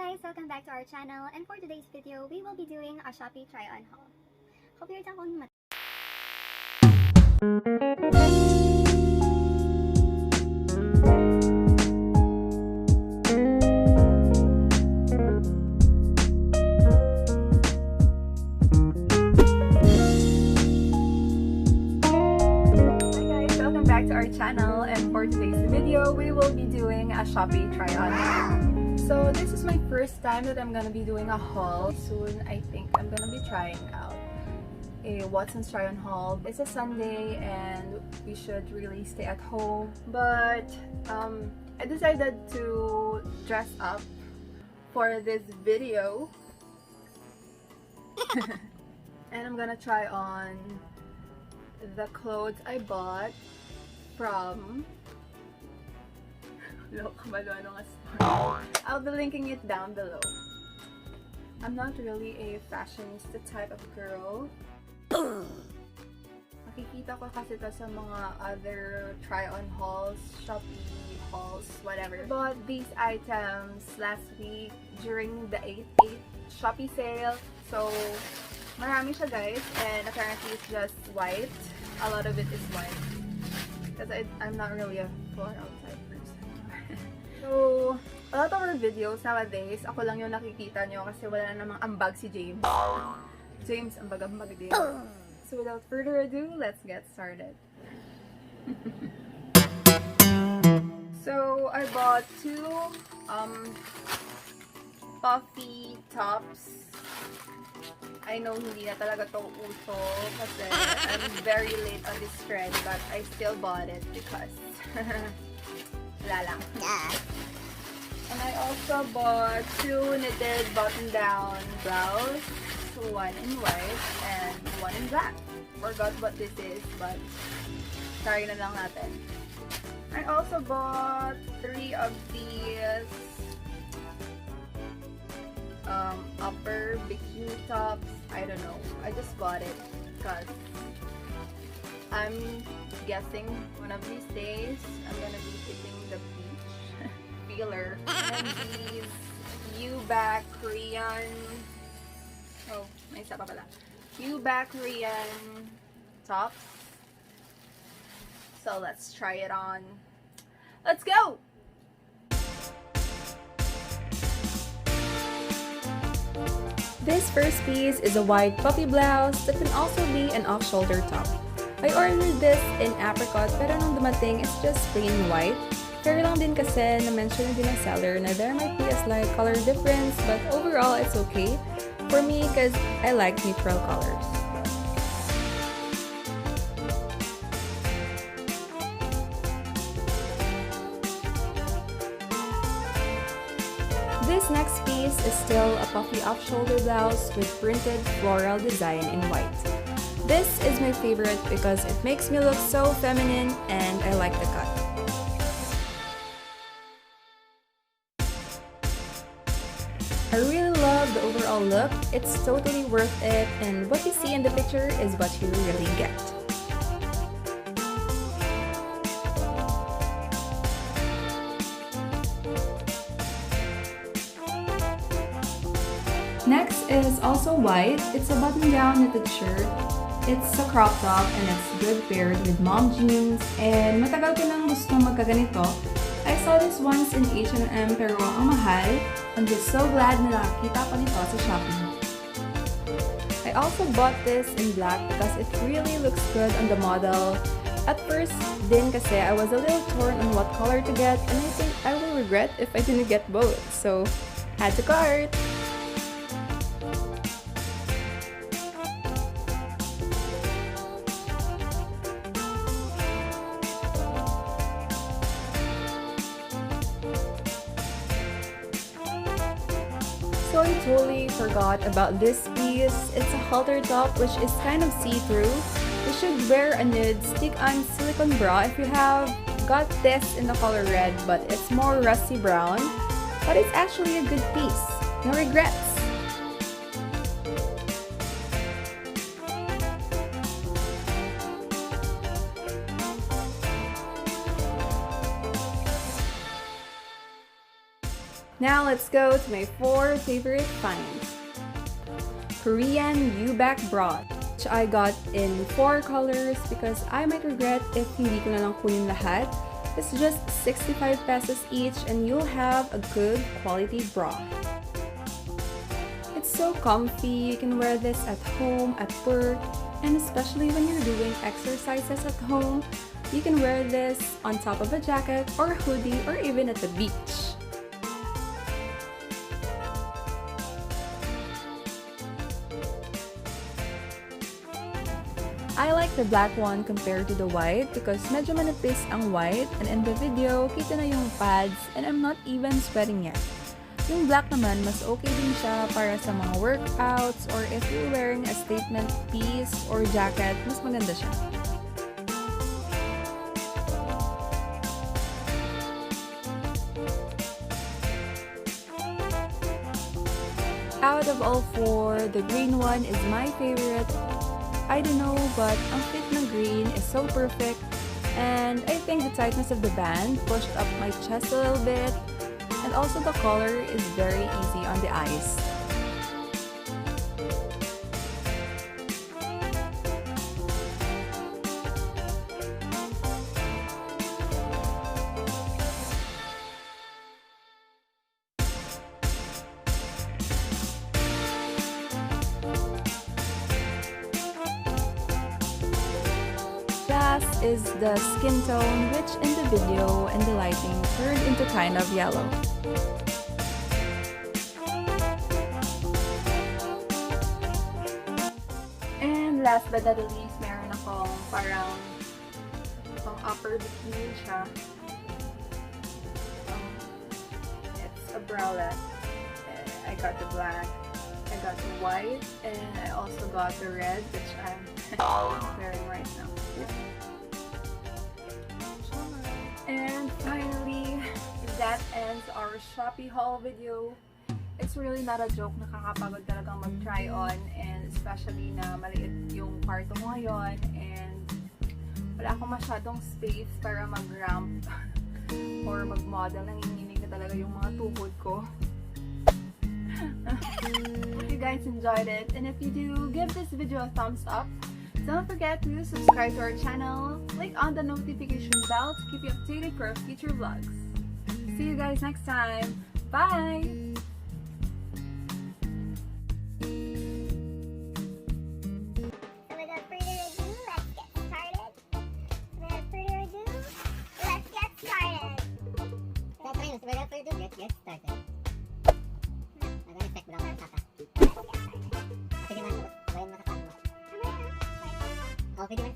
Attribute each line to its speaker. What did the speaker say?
Speaker 1: guys, welcome back to our channel, and for today's video, we will be doing a Shopee try-on haul. Hope you're down on
Speaker 2: our channel, and for today's video we will be doing a Shopee try-on haul. So this is my first time that I'm gonna be doing a haul. Soon I think I'm gonna be trying out a Watson's try-on haul. It's a Sunday and we should really stay at home, but I decided to dress up for this video and I'm gonna try on the clothes I bought from I'll be linking it down below. I'm not really a fashionista type of girl. Makikita ko kasi ito sa mga other try-on hauls, Shopee hauls, whatever. Bought these items last week during the 8/8 Shopee sale. So, marami siya guys, and apparently it's just white. A lot of it is white. Because I'm not really a floral type person. So, a lot of our videos nowadays, ako lang yung nakikita nyo kasi wala na namang ambag si James. James, ambag-ambag din. So, without further ado, let's get started. So, I bought two puffy tops. I know hindi na talaga to uso kasi I'm very late on this trend, but I still bought it because wala lang. And I also bought two knitted button-down blouse, one in white and one in black. Forgot what this is, but try na lang natin. I also bought three of these upper bikini tops. I don't know. I just bought it because I'm guessing one of these days I'm gonna be hitting the beach. Feeler. And these U-back Korean. Oh, may isa pa pala. U-back Korean tops. So let's try it on. Let's go! This first piece is a white puffy blouse that can also be an off-shoulder top. I ordered this in apricot pero nung dumating it's just plain white. Pero lang din kasi na-mention din ng seller na there might be a slight color difference, but overall it's okay for me because I like neutral colors. This next piece is still a puffy off-shoulder blouse with printed floral design in white. This is my favorite because it makes me look so feminine and I like the cut. I really love the overall look. It's totally worth it, and what you see in the picture is what you really get. Next is also white. It's a button-down knitted shirt. It's a crop top and it's good paired with mom jeans. And matagal ko nang gusto magkaganito. I saw this once in H&M pero ang mahal. I'm just so glad na nakakita ko nito sa Shopee. I also bought this in black because it really looks good on the model. At first din kasi I was a little torn on what color to get, and I think I will regret if I didn't get both. So, add to cart! So I totally forgot about this piece. It's a halter top which is kind of see-through. You should wear a nude stick-on silicone bra if you have. Got this in the color red, but it's more rusty brown. But it's actually a good piece. No regrets. Now let's go to my 4 favorite finds. Korean U-back bra, which I got in 4 colors because I might regret if hindi ko na lang kunin lahat. It's just 65 pesos each and you'll have a good quality bra. It's so comfy, you can wear this at home, at work, and especially when you're doing exercises at home, you can wear this on top of a jacket or hoodie or even at the beach. I like the black one compared to the white because medyo manipis ang white and in the video, kita na yung pads and I'm not even sweating yet. Yung black naman, mas okay din siya para sa mga workouts or if you're wearing a statement piece or jacket, mas maganda siya. Out of all 4, the green one is my favorite. I don't know, but ang fit ng green is so perfect and I think the tightness of the band pushed up my chest a little bit and also the color is very easy on the eyes. Last is the skin tone, which in the video and the lighting turned into kind of yellow. And last but not the least, meron akong parang pang upper bikini siya. It's a bralette. I got the black, I got the white, and I also got the red, which I'm wearing right now. And finally, that ends our Shopee haul video. It's really not a joke, nakakapagod talagang mag-try on and especially na maliit yung kwarto mo ngayon and wala akong masyadong space para mag-ramp or mag-model. Nanginginig na talaga yung mga tuhod ko. Hope you guys enjoyed it and if you do, give this video a thumbs up. Don't forget to subscribe to our channel, click on the notification bell to keep you updated for our future vlogs. See you guys next time. Bye!
Speaker 1: So without further ado, let's get started. Without further ado, let's get started.
Speaker 3: Without further ado, let's get started. Nag-effect mo lang sa
Speaker 1: Let's get started.
Speaker 3: Sige man, bayan mo sa mo. Okay, di man